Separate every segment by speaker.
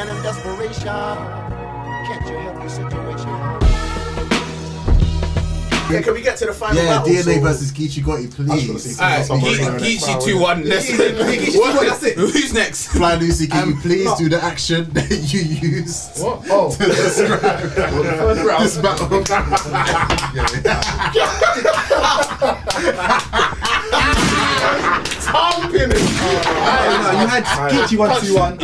Speaker 1: man in desperation. Can't you help the situation?
Speaker 2: Yeah, can we get to the final battle?
Speaker 3: DNA versus Geechi Gotti, please.
Speaker 4: Alright, Geechi 2-1. That's it. Who's next?
Speaker 3: Flylusi, can you please do the action that you used to describe this battle?
Speaker 2: Pumping it.
Speaker 5: You had Geechi 1-2-1.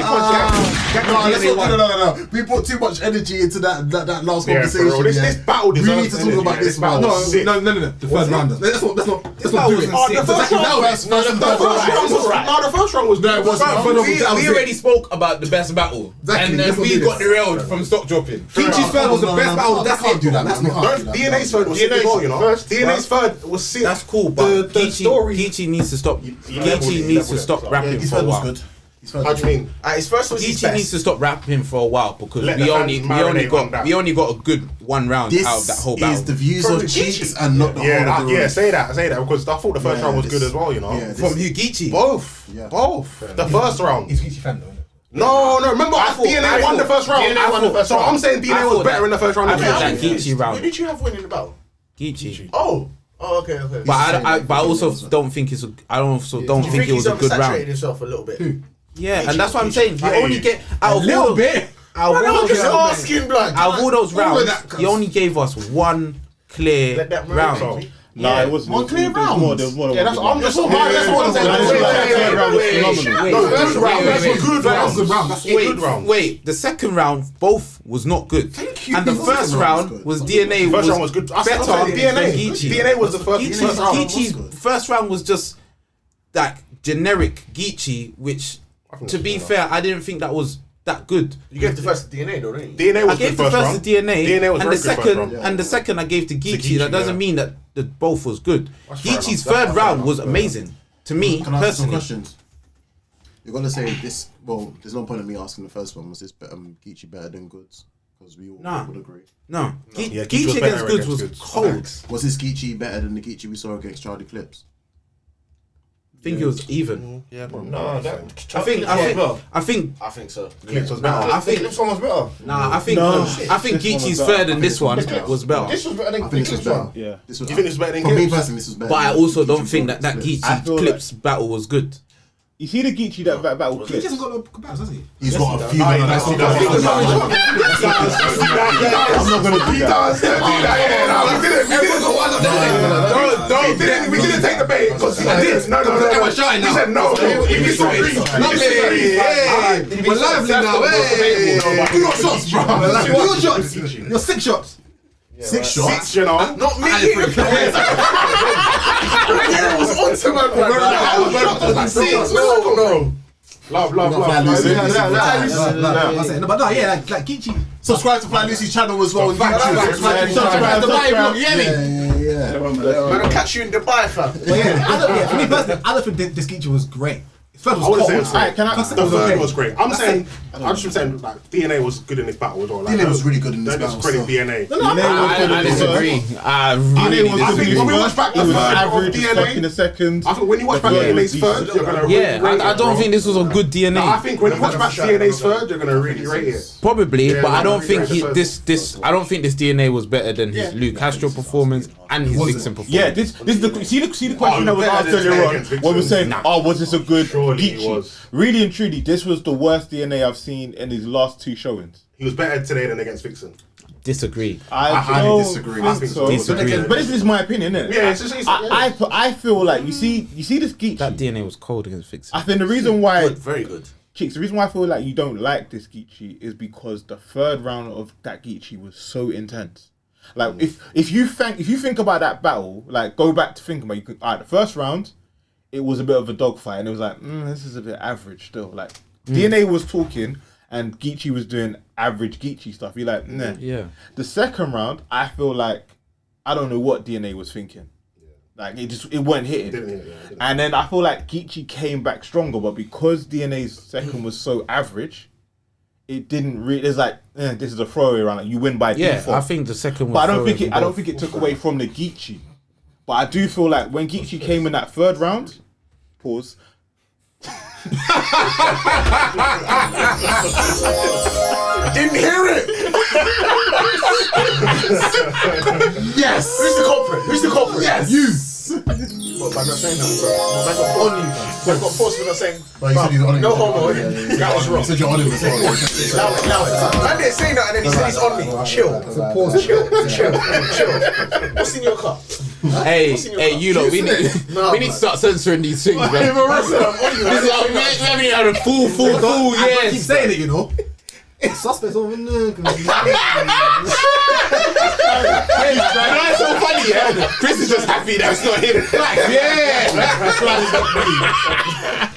Speaker 3: No. We put too much energy into that last conversation.
Speaker 2: This battle deserves
Speaker 3: we need to talk about this one.
Speaker 5: No. The first round. Let's not do it.
Speaker 2: The first round was good.
Speaker 4: We already spoke about the best battle. And then we got derailed from stock dropping.
Speaker 5: Geechi's third was the best battle. That's not do that. That's not.
Speaker 2: DNA's third was sick as well, you know. DNA's third was sick.
Speaker 4: That's cool, but Geechi needs to stop. Geechi needs to stop rapping for a while.
Speaker 2: How do you mean? His first was his
Speaker 4: Geechi
Speaker 2: best.
Speaker 4: needs to stop rapping for a while because we only got a good one round out of that whole battle.
Speaker 3: This is the views of Cheeks and not the whole of the room.
Speaker 2: Say that because I thought the first round was good as well, you know.
Speaker 4: From who? Geechi?
Speaker 2: Both. The first round.
Speaker 5: He's Geechi fan though, isn't it?
Speaker 2: No, remember DNA won the first round. So I'm saying DNA was better in the first round than
Speaker 4: Geechi round.
Speaker 1: Who did you have winning the battle?
Speaker 4: Geechi.
Speaker 1: Oh, okay.
Speaker 4: But I also don't think it's a. I don't think it was a good round.
Speaker 1: Himself a little bit.
Speaker 4: Yeah, and that's what I'm saying. You only get out of
Speaker 5: A little bit.
Speaker 4: Out of all those rounds, he only gave us one clear round.
Speaker 6: No, it wasn't.
Speaker 3: One clear round.
Speaker 6: There was more than
Speaker 2: Yeah,
Speaker 6: one.
Speaker 2: that's I'm just talking about. That's what I'm saying.
Speaker 4: Wait, the second round both was not good. And the first round was DNA
Speaker 2: First round was good.
Speaker 4: better than Geechi.
Speaker 2: DNA was the first round.
Speaker 4: Geechi's first round was just like generic Geechi, which to be fair, I didn't think that was that good.
Speaker 1: You gave the first to DNA though, didn't you?
Speaker 2: DNA was
Speaker 4: I gave the first to DNA, and the second I gave to Geechi. That doesn't mean that both was good. Geechi's third round was amazing to me
Speaker 3: Can I ask some
Speaker 4: personally.
Speaker 3: questions? You're gonna say this. Well, there's no point in me asking the first one. Was this Geechi better than Goods? Because we all would agree.
Speaker 4: No,
Speaker 2: Geechi
Speaker 4: Geechi
Speaker 2: was
Speaker 4: against
Speaker 2: better
Speaker 4: Goods
Speaker 2: against
Speaker 4: was
Speaker 2: Goods.
Speaker 4: cold.
Speaker 3: Was this Geechi better than the Geechi we saw against Charlie Clips?
Speaker 4: I think it was even.
Speaker 1: Yeah, bro.
Speaker 4: I think
Speaker 1: so.
Speaker 2: Clips was better.
Speaker 1: I think this one was better.
Speaker 4: I think Geechi's third and this one was better.
Speaker 1: This was better than
Speaker 3: I think this was better.
Speaker 6: Yeah.
Speaker 3: This was,
Speaker 2: You think this was better than
Speaker 3: for me
Speaker 2: Clips?
Speaker 3: personally, this was better.
Speaker 4: But I also don't think that
Speaker 3: Clips.
Speaker 6: I
Speaker 4: Geechi
Speaker 6: feel
Speaker 4: Clips battle was good.
Speaker 6: You see the Geechi that battle
Speaker 5: He
Speaker 6: clip?
Speaker 5: hasn't got no compares, has he?
Speaker 3: He's got a few.
Speaker 2: I'm
Speaker 3: I'm
Speaker 2: not gonna do that. We didn't take the bait because he did. No.
Speaker 5: Everyone's shouting now.
Speaker 2: He said no. He disagreed.
Speaker 5: We're lively now. Hey, do your shots, bro. Do your shots. Your 6 shots.
Speaker 3: 6 shots.
Speaker 2: 6, you know.
Speaker 1: Not me. It was onto my brother. 6. No.
Speaker 2: Love.
Speaker 5: But no, yeah, like Geechi.
Speaker 3: Subscribe to Flylusi's channel as well on YouTube.
Speaker 5: Subscribe to my bro. You hear me?
Speaker 3: Yeah.
Speaker 1: Man, I'll catch you in Dubai, fam.
Speaker 5: But yeah, for me personally, I don't think this Geechi was great. His first
Speaker 2: I
Speaker 5: was
Speaker 2: wouldn't
Speaker 5: cold.
Speaker 2: say it's great. The third was great. I'm
Speaker 5: That's
Speaker 2: saying like DNA was good in this battle as well. Like,
Speaker 3: DNA was really good in this battle,
Speaker 2: Let's credit
Speaker 3: so.
Speaker 2: DNA.
Speaker 4: I disagree. I really
Speaker 2: I think when we watch back the third of
Speaker 6: Average in
Speaker 2: DNA,
Speaker 6: a second.
Speaker 2: I think when you watch back DNA's third, you're gonna
Speaker 4: Yeah,
Speaker 2: really rate
Speaker 4: I
Speaker 2: it,
Speaker 4: don't
Speaker 2: bro.
Speaker 4: think this was a good DNA.
Speaker 2: I think when you watch back DNA's third, you're gonna really rate it.
Speaker 4: Probably,
Speaker 2: Yeah,
Speaker 4: but I don't
Speaker 2: no,
Speaker 4: think
Speaker 2: yeah,
Speaker 4: this. I don't think this DNA was better than his Luke Castro performance and his Vixen performance.
Speaker 6: Yeah, this is the see the question that was asked earlier on when we're saying, was this a good
Speaker 2: Surely it
Speaker 6: Geechi?
Speaker 2: was.
Speaker 6: Really and truly, this was the worst DNA I've seen in his last 2 showings.
Speaker 2: He was better today than against Vixen.
Speaker 4: Disagree.
Speaker 6: I
Speaker 3: highly
Speaker 6: don't
Speaker 3: disagree.
Speaker 6: think
Speaker 2: I think
Speaker 6: so.
Speaker 4: Disagree.
Speaker 6: But this is my opinion, isn't it?
Speaker 2: Yeah, it's
Speaker 6: I feel like you see this Geechi.
Speaker 4: That DNA was cold against Vixen.
Speaker 6: I think the reason why
Speaker 1: Very good.
Speaker 6: Chicks, the reason why I feel like you don't like this Geechi is because the third round of that Geechi was so intense. Like if you think about that battle, like go back to think about it, the first round, it was a bit of a dogfight and it was like, this is a bit average still. Like DNA was talking and Geechi was doing average Geechi stuff. You're like, nah.
Speaker 4: Yeah.
Speaker 6: The second round, I feel like I don't know what DNA was thinking. Like it weren't hitting.
Speaker 2: Didn't.
Speaker 6: And then I feel like Geechi came back stronger, but because DNA's second was so average, it didn't really. It's like this is a throwaway round. Like, you win by default.
Speaker 4: I think the second one.
Speaker 6: But I don't think it took away from the Geechi. But I do feel like when Geechi came in that third round, pause.
Speaker 5: Yes.
Speaker 1: Who's the culprit? Who's the culprit?
Speaker 5: Yes. You.
Speaker 1: What, man, not saying that, bro. Man got on you. Man got forced for not saying.
Speaker 3: But you said he's on him.
Speaker 1: No homo.
Speaker 3: Yeah,
Speaker 1: That was wrong.
Speaker 3: You said you're on him as well.
Speaker 1: Allow it. Man didn't say that, and then he said he's on me. Chill. Pause. Chill. What's in your cup?
Speaker 4: Hey, you lot, we need to start censoring these things, man. We haven't had a full
Speaker 5: I keep
Speaker 4: yes.
Speaker 5: saying it, you know. Suspects over there.
Speaker 4: It's so funny, yeah. Chris is just happy that it's not him.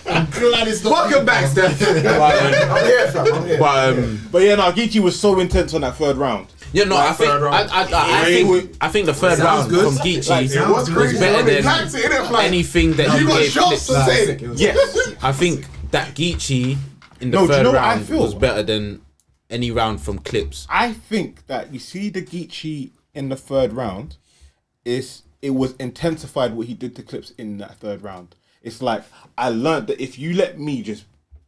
Speaker 5: I'm glad it's not. Welcome back, Steph.
Speaker 1: I'm here, fam. I'm here.
Speaker 6: But yeah, no, Geechi was so intense on that third round.
Speaker 4: Yeah, no, I think the third round
Speaker 5: good.
Speaker 4: from Geechi
Speaker 1: was
Speaker 4: was better than
Speaker 1: Flags it, innit, Flags?
Speaker 4: anything that
Speaker 1: You
Speaker 4: he
Speaker 1: got
Speaker 4: gave
Speaker 1: shots
Speaker 4: Clips.
Speaker 1: to say.
Speaker 6: Yes.
Speaker 4: I think that Geechi in the
Speaker 6: No, do you
Speaker 4: third
Speaker 6: know what I
Speaker 4: round
Speaker 6: feel?
Speaker 4: was better than any round from Clips.
Speaker 6: I think that you see the Geechi in the third round, it was intensified what he did to Clips in that third round. It's like I learned that if you let me just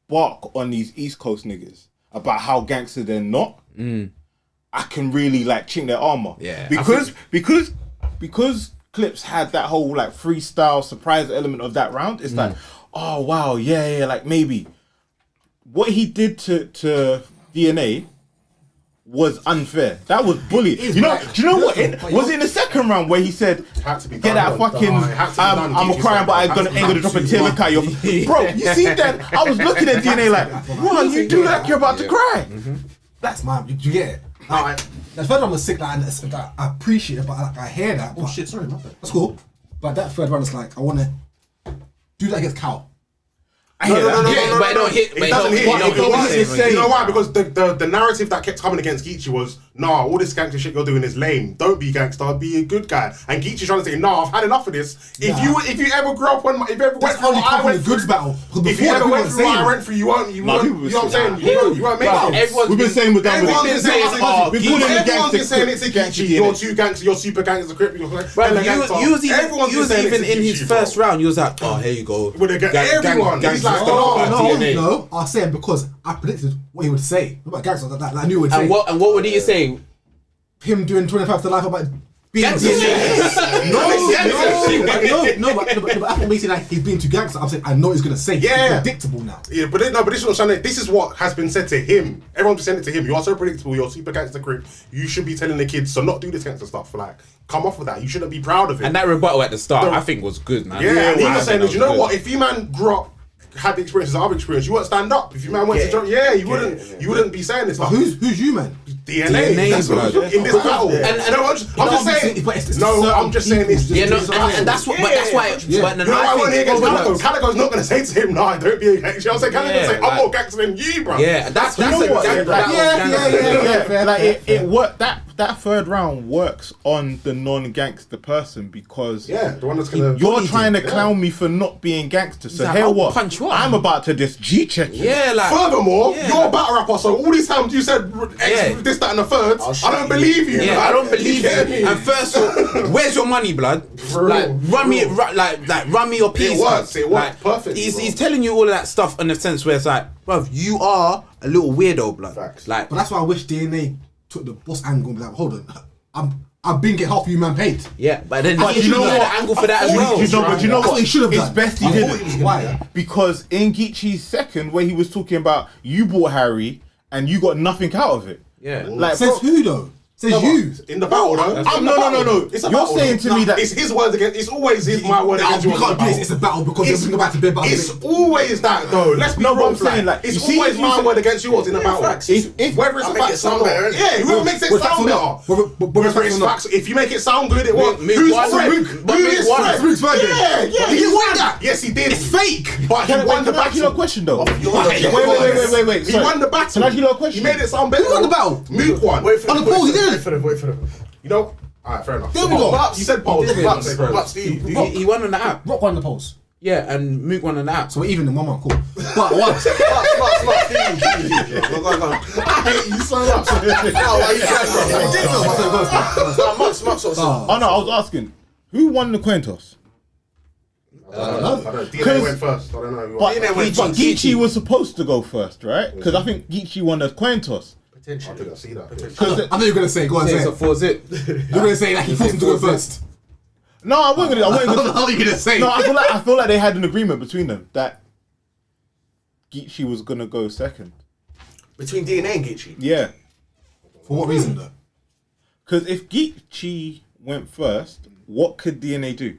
Speaker 6: bark on these East Coast niggas about how gangster they're not, I can really like chink their armor.
Speaker 4: Yeah,
Speaker 6: because Clips had that whole like freestyle surprise element of that round. It's like, oh wow, yeah, like maybe what he did to DNA was unfair. That was bully. Do you know what? Was it in the second round where he said, "Get that fucking I'm crying, but I ain't gonna drop a tear. Look at you, bro." You see that? I was looking at DNA like, "Wow, you do like you're about to cry."
Speaker 5: That's my. You get it? Like, the third one was sick. Like, I appreciate it, but like, I hear that.
Speaker 3: Oh shit, sorry, my bad.
Speaker 5: That's cool. But that third one is like, I want to do that against Cal.
Speaker 4: But it don't hit.
Speaker 1: It doesn't hit. You know why? Because the narrative that kept coming against Geechi was, nah, all this gangster shit you're doing is lame. Don't be gangster, be a good guy. And Geechi's trying to say, nah, I've had enough of this. If you ever grew up on, if you ever went through what I went through, if you ever went through what I went through, you won't. You know what I'm saying? You won't make it.
Speaker 6: We've been saying with that.
Speaker 1: Everyone's been saying it's a Geechi. You're too gangster. You're super gangster.
Speaker 4: You was even in his first round. You was like, oh, here you go.
Speaker 1: Everyone. He's like,
Speaker 5: no, I was saying because I predicted what he would say about gangster. Like, I knew what he would say.
Speaker 4: And what would he say?
Speaker 5: Him doing 25 to life about being
Speaker 4: Gangster.
Speaker 5: No, but after me saying like he's being too gangster, I'm saying I know he's gonna say.
Speaker 1: Yeah.
Speaker 5: It's predictable now.
Speaker 1: Yeah, but this is what I'm saying. This is what has been said to him. Everyone's been saying it to him. You are so predictable. You're super gangster creep. You should be telling the kids to not do this gangster stuff. Like, come off with that. You shouldn't be proud of it.
Speaker 4: And that rebuttal at the start, I think, was good, man.
Speaker 1: Yeah, and he was saying, you know what? If you man grew up, had the experiences I've experienced, you wouldn't stand up. If you man went to join, you wouldn't be saying this stuff.
Speaker 5: Who's you, man?
Speaker 1: DNA. That's what in this battle. And I'm just saying. No, I'm just saying this.
Speaker 4: Yeah, no, and that's what. But that's why. But
Speaker 1: you know why I went here against Calico? Calico's not going to say to him, "Nah, don't be a gangster." You know what I'm saying? Calico's going to say, "I'm more gangster than you, bro."
Speaker 4: Yeah, that's
Speaker 6: Yeah. Like it worked. That third round works on the non-gangster person because
Speaker 1: the one that's gonna.
Speaker 6: You're trying to clown me for not being gangster. So
Speaker 4: like,
Speaker 6: here
Speaker 4: I'll
Speaker 6: what?
Speaker 4: punch you up.
Speaker 6: I'm about to just G-check you.
Speaker 4: Yeah, like.
Speaker 1: Furthermore, you're a battle rapper, so all these times you said this, that, and the third, I don't believe you.
Speaker 4: Yeah, I don't believe you. And first, where's your money, blood? Like, run me your piece.
Speaker 1: It works perfect.
Speaker 4: He's telling you all of that stuff in the sense where it's like, bruv, you are a little weirdo, blood.
Speaker 1: Facts.
Speaker 4: Like,
Speaker 5: But that's why I wish DNA took the boss angle and be like, hold on, I've been getting half of you man paid.
Speaker 4: yeah, but then
Speaker 6: But you know what?
Speaker 4: the angle for that as well.
Speaker 6: But you know
Speaker 5: That's
Speaker 6: what?
Speaker 5: what he should have
Speaker 6: It's
Speaker 5: done.
Speaker 6: best he
Speaker 5: I
Speaker 6: did
Speaker 5: thought he was
Speaker 6: it.
Speaker 5: why?
Speaker 6: Because in Geechi's second, where he was talking about you bought Harry and you got nothing out of it.
Speaker 4: Yeah.
Speaker 6: Like,
Speaker 5: Says who though? Says you.
Speaker 1: In the battle, though.
Speaker 6: No.
Speaker 1: It's a
Speaker 6: You're
Speaker 1: battle,
Speaker 6: saying
Speaker 1: though.
Speaker 6: to me that
Speaker 1: it's his words against. It's always my word against
Speaker 5: You
Speaker 1: yours.
Speaker 5: can't do this. It's a battle because
Speaker 1: It's-
Speaker 5: they're about to be about
Speaker 1: It's always that though. Let's be
Speaker 6: No, but
Speaker 1: real.
Speaker 6: I'm saying, like,
Speaker 1: it's
Speaker 6: you see,
Speaker 1: always
Speaker 6: if
Speaker 1: my
Speaker 6: you say-
Speaker 1: word against yours in a battle.
Speaker 6: if
Speaker 1: Whether it's a
Speaker 2: make
Speaker 1: fact
Speaker 2: it sound
Speaker 1: or
Speaker 2: better,
Speaker 1: not.
Speaker 2: innit?
Speaker 1: Yeah, whoever makes it
Speaker 5: With facts
Speaker 1: sound
Speaker 5: or
Speaker 1: better.
Speaker 5: not? With
Speaker 1: Whether
Speaker 5: facts
Speaker 1: it's
Speaker 5: or not?
Speaker 1: facts, if you make it sound good, it won't.
Speaker 4: Mook
Speaker 1: Who's
Speaker 4: won.
Speaker 1: Fred?
Speaker 4: But
Speaker 1: Who
Speaker 4: Mook
Speaker 1: is
Speaker 4: won.
Speaker 1: Fred?
Speaker 5: Mook's Fred.
Speaker 1: Yeah.
Speaker 5: He didn't win that.
Speaker 1: Yes, he did.
Speaker 5: It's fake.
Speaker 1: But he won the
Speaker 6: Can I ask you
Speaker 1: battle.
Speaker 6: a question though?
Speaker 1: Wait.
Speaker 6: Wait.
Speaker 1: He
Speaker 6: Sorry.
Speaker 1: won the battle.
Speaker 6: Can I ask you a question?
Speaker 1: He made it sound better.
Speaker 5: Who won the battle?
Speaker 1: Mook won.
Speaker 2: Wait for
Speaker 5: On the polls, he did.
Speaker 2: Wait for them.
Speaker 1: You know. Alright, fair enough.
Speaker 5: There we go.
Speaker 1: You said polls.
Speaker 4: He won on the app.
Speaker 5: Rock won the polls.
Speaker 4: Yeah, and Mook won on the app.
Speaker 5: So we're even in 1 month, cool. But what?
Speaker 2: Smart.
Speaker 1: I hate you so much.
Speaker 2: Smart.
Speaker 6: Oh no, I was asking, who won the coin toss?
Speaker 1: I don't know. DNA went first. I don't know.
Speaker 6: But Geechi was supposed to go first, right? Because I think Geechi won the coin toss.
Speaker 1: Potentially. I didn't see that.
Speaker 5: I know you're gonna say. Go on, say
Speaker 4: It's a
Speaker 5: it.
Speaker 4: 4-zip.
Speaker 5: You're gonna say like he forced him to go first.
Speaker 6: No, I wasn't gonna.
Speaker 5: How are you gonna say?
Speaker 6: No, I feel like they had an agreement between them that Geechi was gonna go second.
Speaker 2: Between DNA and Geechi.
Speaker 6: Yeah.
Speaker 5: For what reason though?
Speaker 6: Because if Geechi went first, what could DNA do?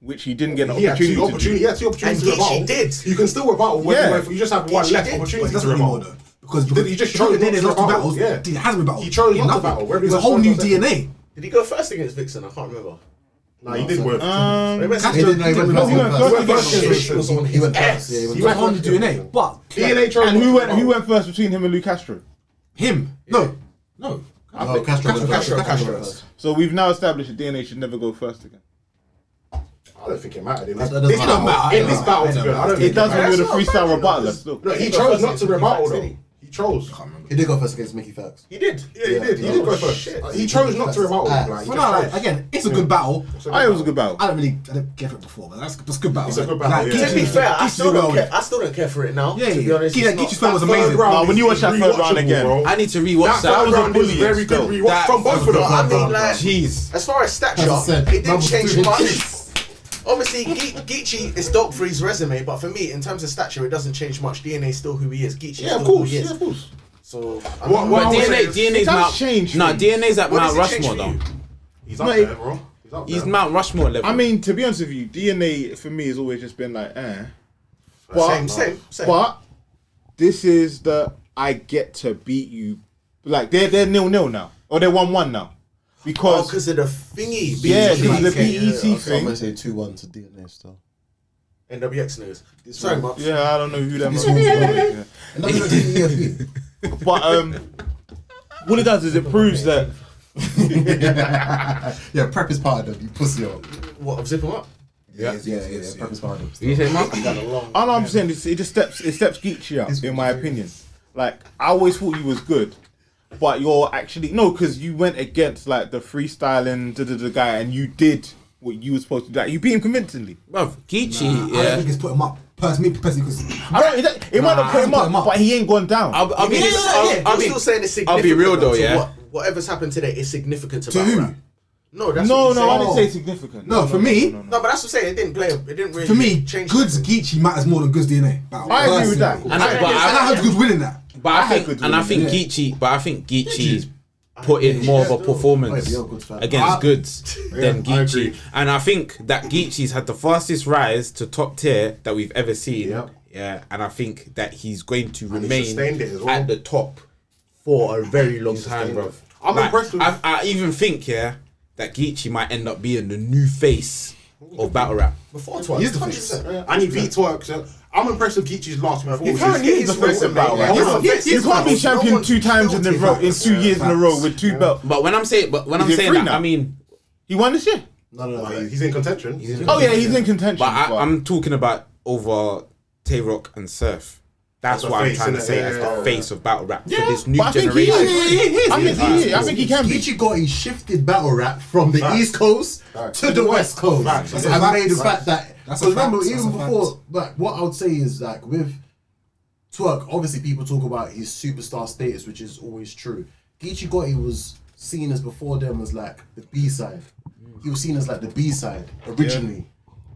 Speaker 6: Which he didn't get an opportunity to do.
Speaker 1: He had two opportunities to rebuttal.
Speaker 2: And Geechi did.
Speaker 1: You can still rebuttal when you just have one less
Speaker 5: But
Speaker 1: opportunity
Speaker 5: it
Speaker 1: to
Speaker 5: doesn't really
Speaker 1: rebuttal.
Speaker 5: matter though. Because
Speaker 1: He just chose not to
Speaker 5: lost two
Speaker 1: rebuttal.
Speaker 5: battles.
Speaker 1: Yeah.
Speaker 5: He hasn't rebutted.
Speaker 1: He chose not to
Speaker 5: Nothing.
Speaker 1: battle. Whether he
Speaker 5: It's a
Speaker 1: was
Speaker 5: whole
Speaker 1: first
Speaker 5: new
Speaker 1: or second.
Speaker 5: DNA.
Speaker 2: Did he go first against Vixen? I can't remember.
Speaker 1: Nah, he did work.
Speaker 3: He went first.
Speaker 2: She was on
Speaker 3: He
Speaker 2: his
Speaker 3: went
Speaker 2: ass.
Speaker 3: first. Yeah,
Speaker 5: He went on the DNA, but
Speaker 1: DNA chose
Speaker 6: And
Speaker 1: not to
Speaker 6: who
Speaker 1: rebuttal.
Speaker 6: went first between him and Lou Castro?
Speaker 5: him. No.
Speaker 3: No, Castro went first.
Speaker 6: So we've now established that DNA should never go first again.
Speaker 1: I don't think it mattered in this
Speaker 3: That doesn't matter.
Speaker 1: in this battle. To be honest, I don't think
Speaker 6: It does when
Speaker 2: That's
Speaker 6: you're the
Speaker 2: not
Speaker 6: freestyle
Speaker 2: bad,
Speaker 6: rebuttaler.
Speaker 2: you know.
Speaker 6: Still.
Speaker 1: No, he
Speaker 2: He
Speaker 1: chose
Speaker 2: goes
Speaker 1: not
Speaker 2: first
Speaker 1: to
Speaker 2: against
Speaker 1: rebuttal
Speaker 2: Mickey
Speaker 1: though.
Speaker 2: Facts,
Speaker 1: He chose.
Speaker 3: He did go first against Mickey Facts.
Speaker 2: He did.
Speaker 1: Yeah, he did. He did go first. He chose not to rebuttal. Like, he
Speaker 5: Well,
Speaker 1: just
Speaker 5: no, like,
Speaker 1: chose.
Speaker 5: again, it's a good battle.
Speaker 6: I was a good battle.
Speaker 5: I didn't care for it before, but that's a good battle.
Speaker 1: It's a good battle, yeah.
Speaker 2: To be fair, I
Speaker 5: Geechi
Speaker 2: still
Speaker 5: did
Speaker 2: don't
Speaker 5: well.
Speaker 2: care. I still don't care for it now.
Speaker 5: Yeah,
Speaker 2: to be honest, it's not-
Speaker 5: Geechi's fight was
Speaker 1: Third
Speaker 5: amazing.
Speaker 1: round
Speaker 6: Nah, when you
Speaker 1: is
Speaker 6: watch that third round
Speaker 1: rewatchable,
Speaker 6: again.
Speaker 1: bro.
Speaker 4: I need to rewatch
Speaker 1: That
Speaker 4: that.
Speaker 1: third
Speaker 6: was a
Speaker 1: round is
Speaker 6: bully
Speaker 1: very good
Speaker 6: still.
Speaker 1: rewatch
Speaker 4: That
Speaker 1: from both of them.
Speaker 2: I mean, like,
Speaker 4: Jeez.
Speaker 2: as far as stature,
Speaker 3: As I said,
Speaker 2: it didn't
Speaker 3: number
Speaker 2: change
Speaker 3: three.
Speaker 2: much. Obviously, Geechi is dope for his resume, but for me, in terms of stature, it doesn't change much. DNA is still who he is. Geechi is still who he is.
Speaker 1: of course.
Speaker 2: So,
Speaker 1: What
Speaker 4: But
Speaker 1: I would say is-
Speaker 4: DNA's
Speaker 6: does
Speaker 4: Mount.
Speaker 6: change
Speaker 4: Nah,
Speaker 6: things.
Speaker 4: DNA's at
Speaker 2: What
Speaker 4: Mount
Speaker 2: does it change
Speaker 4: Rushmore
Speaker 2: for you?
Speaker 4: though.
Speaker 1: He's up
Speaker 6: No,
Speaker 1: there, bro. He's up
Speaker 4: He's
Speaker 1: there.
Speaker 4: Mount Rushmore level.
Speaker 6: I mean, to be honest with you, DNA for me has always just been like, But,
Speaker 2: Same.
Speaker 6: But this is the I get to beat you. Like they're 0-0 now, or they're 1-1 now, because
Speaker 2: of the thingy.
Speaker 6: yeah,
Speaker 2: BET.
Speaker 6: because of the
Speaker 2: Okay,
Speaker 6: BET
Speaker 3: I'm
Speaker 6: thing.
Speaker 3: gonna say 2-1 to DNA still.
Speaker 2: NWX news. Sorry, Mops.
Speaker 6: Yeah, I don't know who them.
Speaker 3: This one's going. And I'm gonna do EFE.
Speaker 6: But what it does is it proves that
Speaker 3: Yeah, prep is part of them. You pussy up.
Speaker 2: What? I'm zipping up.
Speaker 3: Yeah. Prep is part of them.
Speaker 4: You say Mark?
Speaker 6: all I'm saying is it steps Geechi up, in my opinion. Like I always thought you was good, but you're actually no, because you went against like the freestyling guy, and you did what you were supposed to do. Like, you beat him convincingly.
Speaker 4: Bro, Geechi,
Speaker 5: I don't
Speaker 4: yeah.
Speaker 5: think it's put him up. Personally, because
Speaker 6: It might not put him up, but he ain't gone down.
Speaker 4: I'll be
Speaker 2: I'm still saying it's significant.
Speaker 4: I'll be real though,
Speaker 2: to
Speaker 4: yeah.
Speaker 2: Whatever's happened today is significant to
Speaker 5: To
Speaker 2: battle
Speaker 5: who?
Speaker 2: rap. No, that's
Speaker 6: No,
Speaker 2: what
Speaker 6: I
Speaker 2: I'm
Speaker 6: didn't
Speaker 2: saying.
Speaker 6: say significant.
Speaker 5: No, for me,
Speaker 2: No, but that's what I'm saying. It didn't play. It didn't really.
Speaker 5: for me,
Speaker 2: change.
Speaker 5: Goods
Speaker 2: nothing.
Speaker 5: Geechi matters more than Goods DNA.
Speaker 6: I agree with that.
Speaker 4: And
Speaker 5: And I had Goods winning that.
Speaker 4: But
Speaker 6: I
Speaker 4: I
Speaker 6: had
Speaker 4: think,
Speaker 6: Goods
Speaker 4: and I
Speaker 6: winning,
Speaker 4: think
Speaker 5: yeah.
Speaker 4: Geechi's put in more of a performance
Speaker 3: Yeah, Goods fan.
Speaker 4: against Goods than
Speaker 1: I
Speaker 4: Geechi,
Speaker 1: agree.
Speaker 4: and I think that Geechi's had the fastest rise to top tier that we've ever seen.
Speaker 1: Yep.
Speaker 4: Yeah, and I think that he's going to
Speaker 1: And he
Speaker 4: remain
Speaker 1: sustained it as well.
Speaker 4: at the top for a very long time,
Speaker 1: sustained
Speaker 4: bro.
Speaker 1: it. I'm impressed with-
Speaker 4: I even think, yeah, that Geechi might end up being the new face of battle rap.
Speaker 2: Before twice.
Speaker 5: He is the face.
Speaker 1: And he beat Twerk. So I'm impressed with Geechi's last performance.
Speaker 6: can't
Speaker 1: His
Speaker 6: use the
Speaker 1: resume,
Speaker 6: battle rap.
Speaker 1: yeah.
Speaker 6: You can't be champion 2 times in a row, in 2 years in a row with 2 belts.
Speaker 4: But when I'm saying,
Speaker 6: Is it
Speaker 4: that,
Speaker 6: free now?
Speaker 4: I mean,
Speaker 6: He won this year.
Speaker 3: No.
Speaker 1: He's in contention.
Speaker 6: Oh yeah, he's in contention.
Speaker 4: but I'm talking about over Tay Rock and Surf. That's
Speaker 1: As a
Speaker 4: what I'm
Speaker 1: face,
Speaker 4: trying to
Speaker 1: innit?
Speaker 4: say
Speaker 1: Yeah,
Speaker 4: as
Speaker 1: yeah,
Speaker 4: the
Speaker 1: yeah.
Speaker 4: face of battle rap for
Speaker 6: Yeah,
Speaker 4: this new
Speaker 6: but I think he
Speaker 4: generation.
Speaker 6: is. I think he can be.
Speaker 3: Geechi Gotti shifted battle rap from the East Coast to the West Coast.
Speaker 1: Facts.
Speaker 3: And
Speaker 1: That's a fact.
Speaker 3: made the fact that,
Speaker 5: That's a
Speaker 3: because remember,
Speaker 5: fact.
Speaker 3: even
Speaker 5: That's a
Speaker 3: before, like, what I would say is, like, with Twerk, obviously people talk about his superstar status, which is always true. Geechi Gotti was seen as before them as like the B-side. He was seen as like the B-side originally.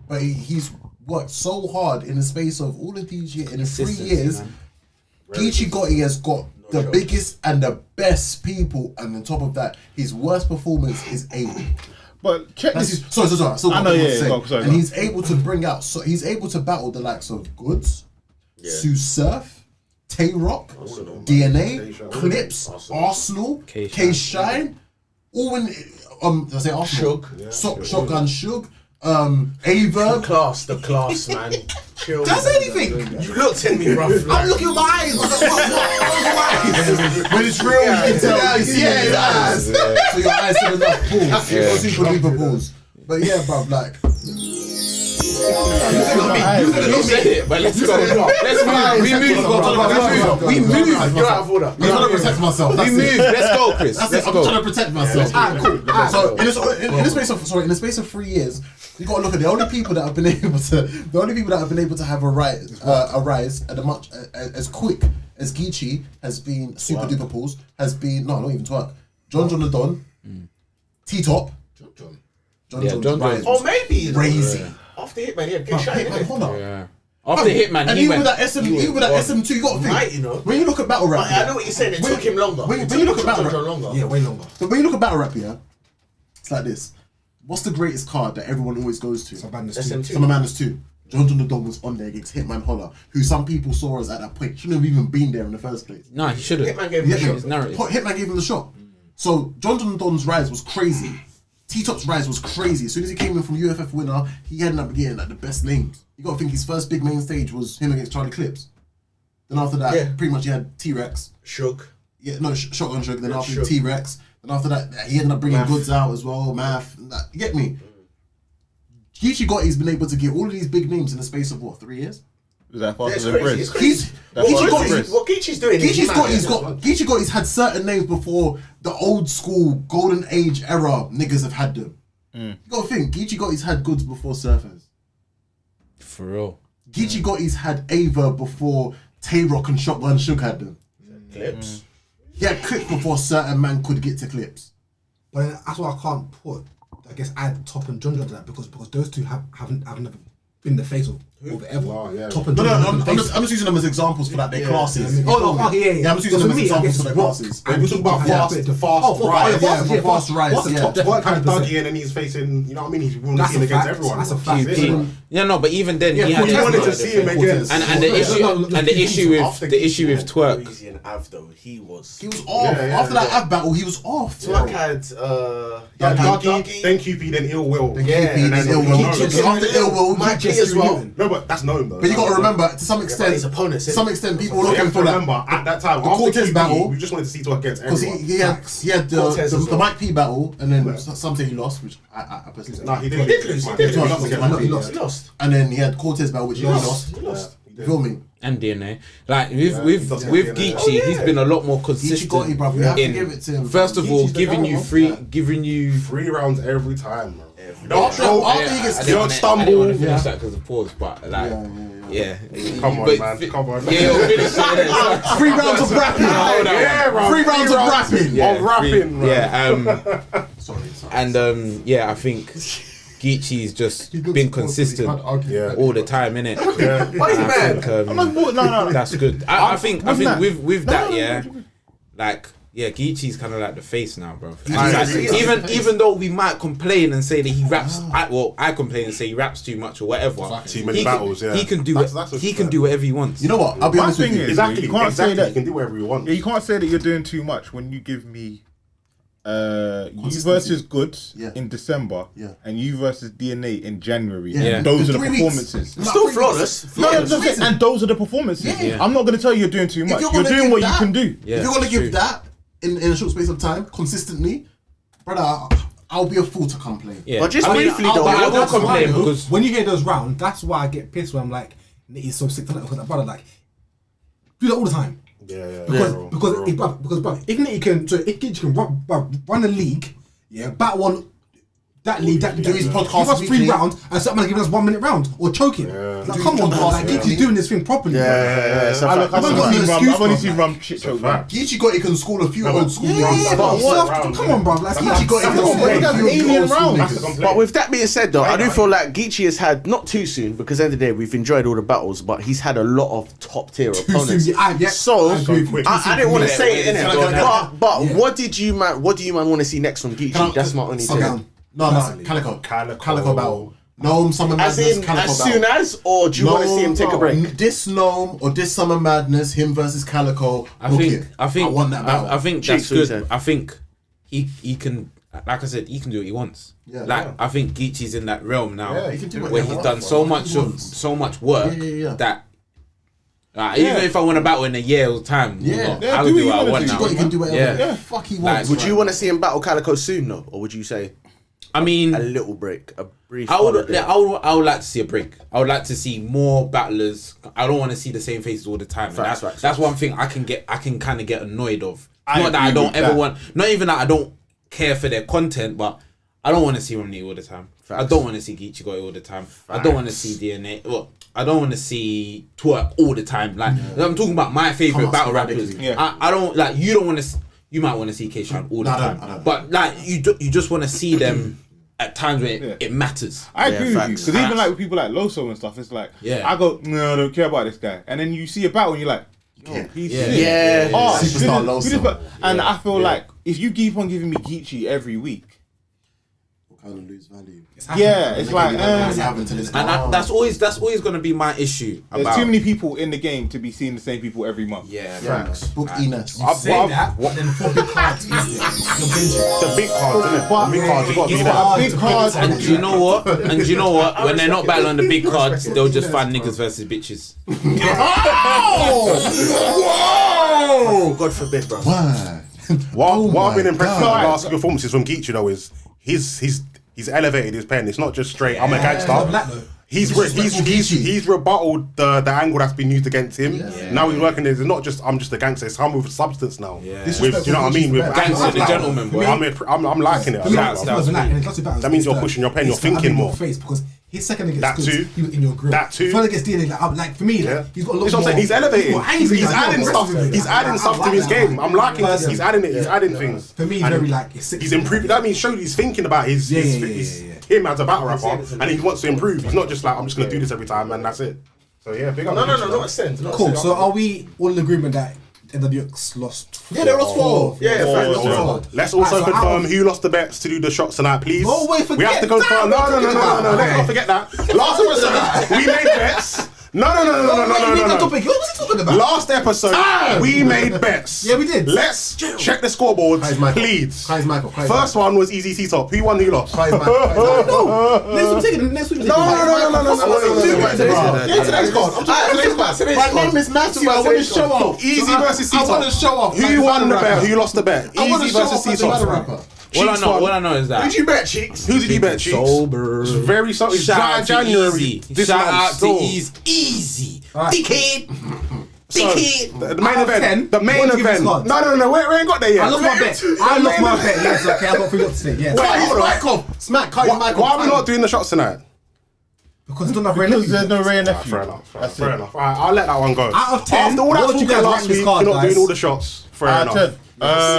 Speaker 3: But he's worked so hard in the space of all of these years, in the 3 years, Geechi Gotti has got the biggest and the best people, and on top of that, his worst performance is able.
Speaker 6: But check
Speaker 3: That's
Speaker 6: this.
Speaker 3: his, sorry. I still
Speaker 6: I
Speaker 3: got
Speaker 6: know,
Speaker 3: more
Speaker 6: yeah,
Speaker 3: to say.
Speaker 6: go on, sorry,
Speaker 3: and
Speaker 6: go on.
Speaker 3: he's able to bring out. So he's able to battle the likes of Goods, Sue Surf, Tay Rock, DNA, Clips, Arsenal, K-Shine, all in. Did I say Arsenal? Shotgun Shug, Averb.
Speaker 2: The class, man. Chill.
Speaker 5: Does anything?
Speaker 2: You looked at me rough.
Speaker 5: I'm looking at my eyes.
Speaker 3: When it's real, you can tell. You see his eyes. So your eyes see enough balls. Super duper balls. But yeah, bruv, like.
Speaker 4: You said it, but let's go. Let's move. We move.
Speaker 2: You're out of order.
Speaker 3: I'm trying to protect myself.
Speaker 4: We
Speaker 3: That's
Speaker 4: move.
Speaker 3: it.
Speaker 4: Let's go, Chris.
Speaker 3: That's
Speaker 4: Let's
Speaker 3: it. I'm
Speaker 4: go.
Speaker 3: trying to protect myself.
Speaker 5: Cool.
Speaker 3: So in the space of 3 years, You got to look at the only people that have been able to have a rise at as quick as Geechi has been. Super duper pools has been not even Twerk. John the Don, T-Top, John rise.
Speaker 2: Or maybe
Speaker 3: crazy.
Speaker 2: After Hitman, yeah, get shot.
Speaker 4: Yeah. After Hitman,
Speaker 3: and even with that SM2, you got to think.
Speaker 2: Right, you know.
Speaker 3: When you look at battle rap,
Speaker 2: I know what you're saying. It took him longer.
Speaker 3: When you look at battle rap,
Speaker 2: longer.
Speaker 5: Yeah, way longer.
Speaker 3: But when you look at battle rap, it's like this. What's the greatest card that everyone always goes to?
Speaker 5: Summer
Speaker 2: SM2.
Speaker 3: Madness 2. John the Don was on there against Hitman Holler, who some people saw as at that point shouldn't have even been there in the first place.
Speaker 4: Nah, he shouldn't.
Speaker 2: Hitman gave him a shot.
Speaker 4: His narrative.
Speaker 3: Hitman gave him the shot. So John the Don's rise was crazy. T-Top's rise was crazy. As soon as he came in from UFF winner, he ended up getting like the best names. You gotta think his first big main stage was him against Charlie Clips. Then after that, pretty much he had T-Rex.
Speaker 2: Shug.
Speaker 3: Yeah, no, Shotgun Shug. Then after
Speaker 2: Shug.
Speaker 3: T-Rex. Then after that, he ended up bringing
Speaker 2: Math.
Speaker 3: Goods out as well. Math. You get me? Geechi Gotti's been able to get all of these big names in the space of what, 3 years?
Speaker 6: Is that faster
Speaker 2: It's
Speaker 6: than
Speaker 2: crazy.
Speaker 6: Briz?
Speaker 2: It's crazy. What Geechi's doing is
Speaker 3: Geechi Gotti's had certain names before the old school golden age era niggas have had them. You gotta think, Geechi Gotti's had Goods before Surfers.
Speaker 4: For real.
Speaker 3: Geechi Gotti's had Ava before Tay-Rock and Shotgun Shook had them.
Speaker 2: Clips.
Speaker 3: He had Clips before certain man could get to Clips.
Speaker 5: But that's why I can't put, I guess, add Top and John to that because those two haven't never been the face of ever.
Speaker 1: Oh, yeah.
Speaker 5: Top and
Speaker 3: No,
Speaker 5: John.
Speaker 3: I'm just using them as examples for that their classes.
Speaker 5: Yeah,
Speaker 3: I'm just using them as examples for their classes.
Speaker 1: And we talk about fast rise.
Speaker 3: Fast rise.
Speaker 5: What's the top?
Speaker 1: Twerk had Dougie and then he's facing, you know what I mean? He's willing to see him against everyone.
Speaker 5: That's a fact.
Speaker 4: Yeah, no, but even then, he had
Speaker 1: He wanted to see him against.
Speaker 4: and the issue with Twerk.
Speaker 2: Breezy and Av though, he was
Speaker 3: off. After that Av battle, he was off.
Speaker 2: Twerk had
Speaker 1: Dougie, then QP, then Ill Will.
Speaker 3: And then Ill Will. After Ill Will,
Speaker 2: Might be as well.
Speaker 1: No, but that's known though.
Speaker 3: But you got to remember, to some extent,
Speaker 2: his opponents.
Speaker 3: people were
Speaker 1: You
Speaker 3: looking
Speaker 1: have to
Speaker 3: for that.
Speaker 1: remember, at that time,
Speaker 3: The
Speaker 1: after
Speaker 3: Cortez
Speaker 1: QP,
Speaker 3: battle,
Speaker 1: we just wanted to see Twerk against
Speaker 3: because
Speaker 1: everyone.
Speaker 3: he had the Mike P battle, and then some say he lost, which I personally say.
Speaker 1: Nah, he
Speaker 2: did lose.
Speaker 3: He
Speaker 2: He lost.
Speaker 3: And then he had Cortez battle, which he lost.
Speaker 2: He lost.
Speaker 3: You feel me?
Speaker 4: And DNA, like with Geechi, he's been a lot more
Speaker 3: Geechi
Speaker 4: consistent.
Speaker 3: Gotti, bruv, we have to give it to him.
Speaker 4: First of all,
Speaker 1: Geechi's the guy,
Speaker 4: giving you
Speaker 1: 3 rounds every time, bro.
Speaker 3: After he gets
Speaker 4: I
Speaker 3: killed,
Speaker 4: didn't want to finish that because of pause, but like, yeah.
Speaker 1: Come on, man. Come on.
Speaker 4: Yeah, finish it.
Speaker 3: 3 rounds of rapping.
Speaker 1: Yeah, bro.
Speaker 3: 3 rounds of rapping.
Speaker 1: Of rapping, bro.
Speaker 3: Sorry.
Speaker 4: And I think Geechi's just been consistent all the time, innit?
Speaker 1: Yeah.
Speaker 2: Why are you mad?
Speaker 6: No.
Speaker 4: That's good. I think
Speaker 6: that?
Speaker 4: with that,
Speaker 6: No.
Speaker 4: yeah, like. Yeah, Geechi's kind of like the face now, bro.
Speaker 1: Geechi's
Speaker 4: Even though we might complain and say that he raps, I complain and say he raps too much or whatever.
Speaker 1: Too many battles, yeah.
Speaker 4: He can do he can do whatever he wants.
Speaker 3: You know what? I'll be honest with you.
Speaker 1: Exactly.
Speaker 6: You can't say that.
Speaker 1: You can do whatever you want.
Speaker 6: Yeah, you can't say that you're doing too much when you give me you versus Goods in December and you versus DNA in January.
Speaker 3: Yeah.
Speaker 6: Those are the
Speaker 3: 3 weeks.
Speaker 6: performances.
Speaker 2: Still flawless.
Speaker 6: No, and those are the performances.
Speaker 3: Yeah.
Speaker 6: I'm not going to tell you you're doing too much.
Speaker 3: you're
Speaker 6: You're
Speaker 3: gonna
Speaker 6: doing
Speaker 3: give
Speaker 6: what
Speaker 3: that-
Speaker 6: you can do.
Speaker 4: Yeah,
Speaker 3: If you're gonna
Speaker 4: it's
Speaker 3: give
Speaker 4: true.
Speaker 3: that in a short space of time consistently, brother, I'll be a fool to complain.
Speaker 4: Yeah.
Speaker 2: But just
Speaker 4: I mean,
Speaker 2: briefly though,
Speaker 4: I will
Speaker 5: That's why,
Speaker 4: complain
Speaker 5: though,
Speaker 4: because
Speaker 5: when you hear those rounds, that's why I get pissed when I'm like, he's so sick tonight because that brother like do that all the time.
Speaker 1: Yeah.
Speaker 5: Because if Nitty can, so if Geechi can run a league, bat one. That league, do his podcast. Give us 3
Speaker 3: weekly.
Speaker 5: rounds, and someone giving us 1 minute round or choking. Like, come on, man. Like, Geechi's doing this thing properly.
Speaker 6: I've only seen Rum shit choke back.
Speaker 3: Geechi Gotti can school a few old school
Speaker 5: Come on, bro. Like,
Speaker 3: Geechi Gotti can school a few
Speaker 6: alien
Speaker 3: old school
Speaker 6: rounds.
Speaker 3: niggas.
Speaker 2: But with that being said, though, I do feel like Geechi has had not too soon because at the end of the day we've enjoyed all the battles, but he's had a lot of top tier opponents. So I didn't want to say it in it, but what do you man want to see next from Geechi? That's my only thing.
Speaker 3: No, Calico battle. Gnome Summer
Speaker 2: As
Speaker 3: Madness,
Speaker 2: in,
Speaker 3: Calico
Speaker 2: as
Speaker 3: battle.
Speaker 2: soon as, or do you want to see him take a break?
Speaker 3: This Gnome or this Summer Madness, him versus Calico.
Speaker 4: I want that
Speaker 3: battle.
Speaker 4: I think that's
Speaker 2: Cheeks,
Speaker 4: good. I think he can, like I said, he can do what he wants. I think Geechi's in that realm now,
Speaker 3: Yeah, he can do
Speaker 4: where
Speaker 3: whatever
Speaker 4: he's
Speaker 3: he
Speaker 4: done
Speaker 3: wants.
Speaker 4: so much work
Speaker 3: Yeah.
Speaker 4: that. Even if I want to battle in a year's time, I'll do what I want now.
Speaker 3: He can do whatever
Speaker 4: Yeah.
Speaker 3: the fuck he wants.
Speaker 2: Would you want to see him battle Calico soon, though, or would you say
Speaker 4: I mean,
Speaker 2: a little break, a brief?
Speaker 4: I would like to see a break. I would like to see more battlers. I don't want to see the same faces all the time. And that's one thing I can kind of get annoyed of. Not that I don't ever want. Not even that I don't care for their content, but I don't want to see Romney all the time. I don't want to see Geechi Gotti all the time. I don't want to see DNA. Well, I don't want to see Twerk all the time. Like I'm talking about my favorite battle rappers. I don't like. You don't want to. You might want to see K-Shine all the time, but like you just want to see them at times where it matters.
Speaker 6: I agree with you, because even like with people like Loso and stuff, it's like I go, no, I don't care about this guy, and then you see a battle and you're like, he's
Speaker 3: superstar Loso.
Speaker 6: And I feel like if you keep on giving me Geechi every week,
Speaker 3: kind of lose value.
Speaker 6: It's like
Speaker 4: and that's always going to be my issue.
Speaker 6: There's too many people in the game to be seeing the same people every month.
Speaker 3: Facts. Book Enos.
Speaker 5: You say that, but then for big cards, you're binging.
Speaker 1: The big cards, isn't it? The big cards, you got to be there.
Speaker 6: Big cards.
Speaker 4: And do you know what? When they're not battling on the big cards, they'll just find niggas versus bitches.
Speaker 2: Whoa! God forbid, bro.
Speaker 1: What I've been impressed with the last performances from Geechi though is he's elevated his pen. It's not just straight. I'm a gangster. He's rebutted the angle that's been used against him. Now he's working. It's not just I'm just a gangster. It's I'm with substance now. Do you know what I mean? With
Speaker 4: Gangster, the gentleman, boy.
Speaker 1: I'm liking it. That means you're pushing your pen. You're thinking more.
Speaker 5: Because his second against
Speaker 1: That too.
Speaker 5: he was in your grill.
Speaker 1: That too.
Speaker 5: Third against DNA, like for me, he's got a lot
Speaker 1: That's what I'm
Speaker 5: more.
Speaker 1: saying. He's elevating.
Speaker 5: He's
Speaker 1: adding stuff. He's adding stuff to his game. I'm liking this. He's adding it. He's adding things.
Speaker 5: For me, very like
Speaker 1: he's improving. That means show he's thinking about his him as a battle rapper, and he wants to improve. He's not just like I'm just gonna do this every time and that's it. So yeah, big up.
Speaker 2: No, not a sense.
Speaker 5: Cool. So are we all in agreement that NWX lost?
Speaker 3: Yeah, they lost 4.
Speaker 1: Let's also confirm who lost the bets to do the shots tonight, please.
Speaker 5: Oh wait,
Speaker 1: we have to confirm. No. Let's not forget that. Last episode, we made bets. No.
Speaker 5: What was he talking about?
Speaker 1: Last episode, we made bets.
Speaker 5: Yeah, we did.
Speaker 1: Let's check the scoreboards, please.
Speaker 3: Kai's Michael.
Speaker 1: First one was Easy T-Top. Who won, who lost?
Speaker 5: Next week.
Speaker 1: No.
Speaker 3: My name is Matthew. I want to show off.
Speaker 1: Easy versus T-Top.
Speaker 3: I want to show off.
Speaker 1: Who won the bet? Who lost the bet?
Speaker 3: I want to
Speaker 1: Easy
Speaker 3: show
Speaker 1: versus
Speaker 3: off as a battle
Speaker 1: T-Top.
Speaker 3: rapper.
Speaker 4: What I know is that.
Speaker 2: Who'd you bet, Cheeks?
Speaker 1: Who did you bet, Cheeks?
Speaker 4: Sober.
Speaker 1: Very sorry.
Speaker 4: Shout out to
Speaker 1: January.
Speaker 4: Easy. Shout out to Easy. Dickhead.
Speaker 1: The main event. The main
Speaker 5: What did you give
Speaker 1: event.
Speaker 5: us cards?
Speaker 1: No. We ain't got there yet.
Speaker 5: I lost my bet. Yes, okay, I got 3 shots today. Yes.
Speaker 3: Kai's Michael. Smack Kai's Michael.
Speaker 1: Why are we not doing the shots tonight?
Speaker 5: Because it's not
Speaker 6: Because there's no Ray and nephew.
Speaker 1: Fair enough. Alright, I'll let that one go.
Speaker 5: Out of 10,
Speaker 1: After all that
Speaker 5: what would you
Speaker 1: talking
Speaker 5: guys
Speaker 1: last
Speaker 5: rank this
Speaker 1: week,
Speaker 5: card,
Speaker 1: you're not
Speaker 5: guys?
Speaker 1: doing all the shots. Fair enough.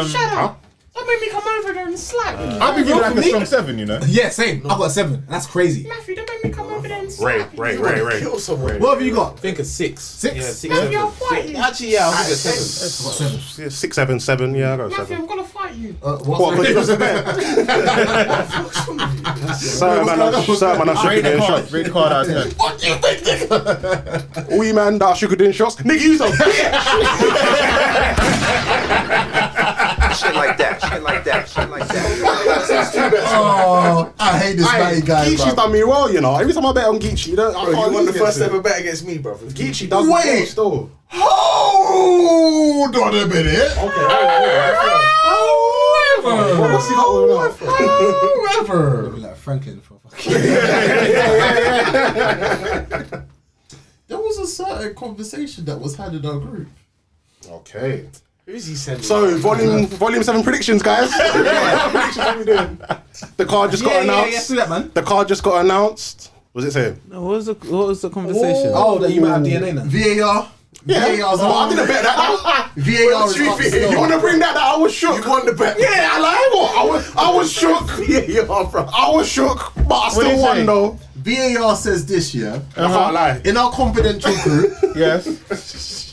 Speaker 2: Shut up. That made me come over there and slap you.
Speaker 6: I'd be feeling like a strong 7, you know.
Speaker 5: Yeah, same. I got a 7. That's crazy.
Speaker 2: Matthew, that made me come over there and slap you.
Speaker 1: Ray.
Speaker 2: Kill someone.
Speaker 5: What have you got?
Speaker 4: I think a 6.
Speaker 5: 6?
Speaker 4: Yeah, 6.
Speaker 2: Matthew, I'll fight you.
Speaker 4: Actually, yeah, I think a 7.
Speaker 5: I got 7.
Speaker 1: Yeah, 6, 7, 7. Yeah, I go
Speaker 2: Matthew,
Speaker 1: 7.
Speaker 2: I'm gonna fight you.
Speaker 1: What? Because you lost the bet. Sorry, man. I shook it in shots.
Speaker 6: Rate the card out of 10.
Speaker 2: What do you think?
Speaker 1: All you man that I shook it in shots. Nigga, you so
Speaker 7: Shit like that.
Speaker 3: Oh, I hate this Matty guy.
Speaker 1: Geechi's done me well, you know. Every time I bet on Geechi, you
Speaker 2: won the first ever bet against me, bro.
Speaker 1: Geechi does well still.
Speaker 3: Hold on a minute.
Speaker 1: What's he got with
Speaker 5: However. Like Franklin for fucking.
Speaker 3: There was a certain conversation that was had in our group.
Speaker 1: Okay.
Speaker 2: Who's he sending?
Speaker 1: So, volume 7 predictions, guys. Predictions, what we doing? The card just got announced.
Speaker 5: Yeah, do that, man.
Speaker 1: The card just got announced. What does it say?
Speaker 4: No, what was the conversation?
Speaker 5: Oh, that you might have DNA now.
Speaker 3: VAR. VAR's
Speaker 1: I didn't bet that.
Speaker 3: VAR is up still.
Speaker 1: You want to bring that? I was shook.
Speaker 2: You won the bet.
Speaker 1: Yeah, I like what? I was shook. I was shook, but I still won though.
Speaker 3: VAR says this year,
Speaker 1: I can't lie.
Speaker 3: in our confidential group,
Speaker 6: Yes.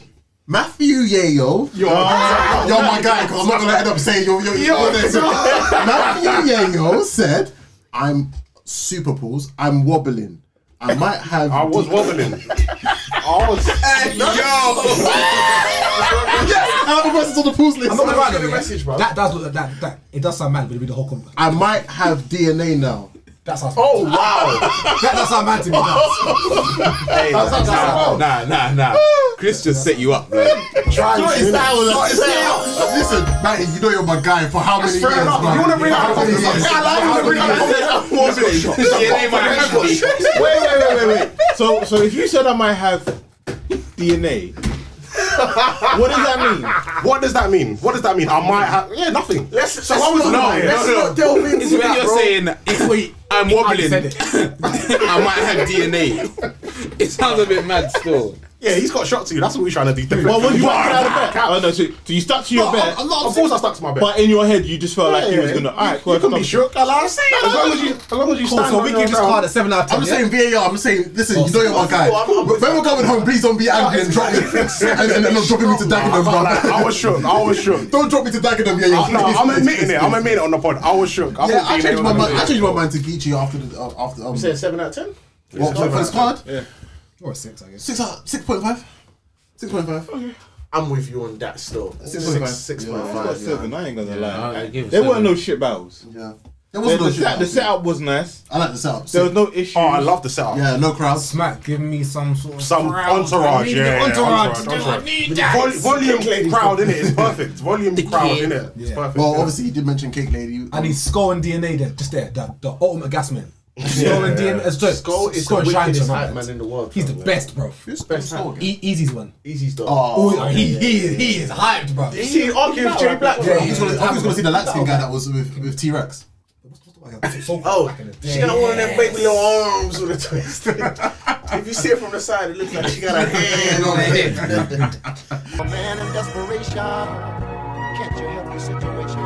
Speaker 3: Matthew Yayo, you're my guy, because I'm not gonna end up saying you're Matthew Yayo said, I'm super pools, I'm wobbling. I might have.
Speaker 1: I was wobbling. I was.
Speaker 3: How many persons on the pools list?
Speaker 5: I'm not gonna lie,
Speaker 2: the message, bro.
Speaker 5: That does look that. It does sound mad, but it'll be the whole company.
Speaker 3: I might have DNA now.
Speaker 5: That sounds.
Speaker 2: Oh, wow.
Speaker 5: That does sound mad to me.
Speaker 4: Hey, nah. Chris just set you up, man.
Speaker 3: Listen, Matty, you know you're my guy for how many years?
Speaker 1: Fair enough. You want to bring out?
Speaker 6: Wait. So if you said I might have DNA, What does that mean?
Speaker 1: What does that mean? What does that mean? I might have nothing.
Speaker 2: Let's
Speaker 1: I was
Speaker 2: let's not delve into
Speaker 4: It's when
Speaker 2: that,
Speaker 4: you're
Speaker 2: bro.
Speaker 4: saying if I'm wobbling, I might have DNA. It sounds a bit mad still.
Speaker 1: Yeah, he's got shot to you. That's what we're trying to do.
Speaker 6: Well, what you want out of bet? Oh no, so you stuck to your bet.
Speaker 1: Of course, I stuck to my bet.
Speaker 6: But in your head, you just felt like he was gonna. Alright,
Speaker 1: You can be shook. As long as you stand.
Speaker 5: So we give this card a 7 out of 10.
Speaker 3: I'm just saying VAR. I'm saying, listen, you know you're my guy. When we're coming home, please don't be angry and drop me. And not dropping me to Dagenham, bro.
Speaker 1: I was shook.
Speaker 3: Don't drop me to Dagenham, yeah.
Speaker 1: No, I'm admitting it. I'm admitting it on the pod. I was shook.
Speaker 3: Yeah, I changed my mind. I changed my mind to Geechi after.
Speaker 2: You saying 7 out of 10?
Speaker 3: What, for this card?
Speaker 6: Yeah.
Speaker 5: Or a 6, I guess.
Speaker 3: 6.5. 6.5.
Speaker 2: Okay. I'm with you on that still.
Speaker 3: 6.5.
Speaker 2: 6.5.
Speaker 6: 7, I ain't gonna lie.
Speaker 4: give it
Speaker 6: There weren't
Speaker 4: 7.
Speaker 6: no shit battles.
Speaker 3: Yeah. There wasn't no shit.
Speaker 6: The setup was nice.
Speaker 3: I like the setup.
Speaker 6: There was no issue.
Speaker 1: Oh, I love the setup.
Speaker 3: Yeah, no crowds.
Speaker 5: Smack, give me some sort of
Speaker 1: Some
Speaker 5: crowd.
Speaker 1: entourage,
Speaker 5: I need
Speaker 1: yeah,
Speaker 5: the entourage.
Speaker 1: entourage.
Speaker 5: I need that.
Speaker 1: Volume crowd in it is perfect. Volume crowd in it. It's
Speaker 5: Yeah.
Speaker 1: perfect.
Speaker 3: Well, obviously, you did mention Cake Lady.
Speaker 5: I need Skull and DNA there, just there, the ultimate gas man. Skull and DNA,
Speaker 2: Skull is the
Speaker 5: and Shine
Speaker 2: wickedest
Speaker 5: to my
Speaker 2: hype man in the world.
Speaker 5: He's the
Speaker 2: bro.
Speaker 5: best, bro.
Speaker 3: Who's best score?
Speaker 5: Easy's one.
Speaker 2: Easy's dog.
Speaker 5: Oh, he is hyped, bro.
Speaker 2: You see, arguing with Jay Black, bro.
Speaker 5: Yeah,
Speaker 3: I was gonna see the light skin guy that was with T-Rex.
Speaker 2: Oh, she got one of them baby little arms with a twist. If you see it from the side, it looks like she got a hand on her head.
Speaker 8: A man in desperation, can't you help the situation?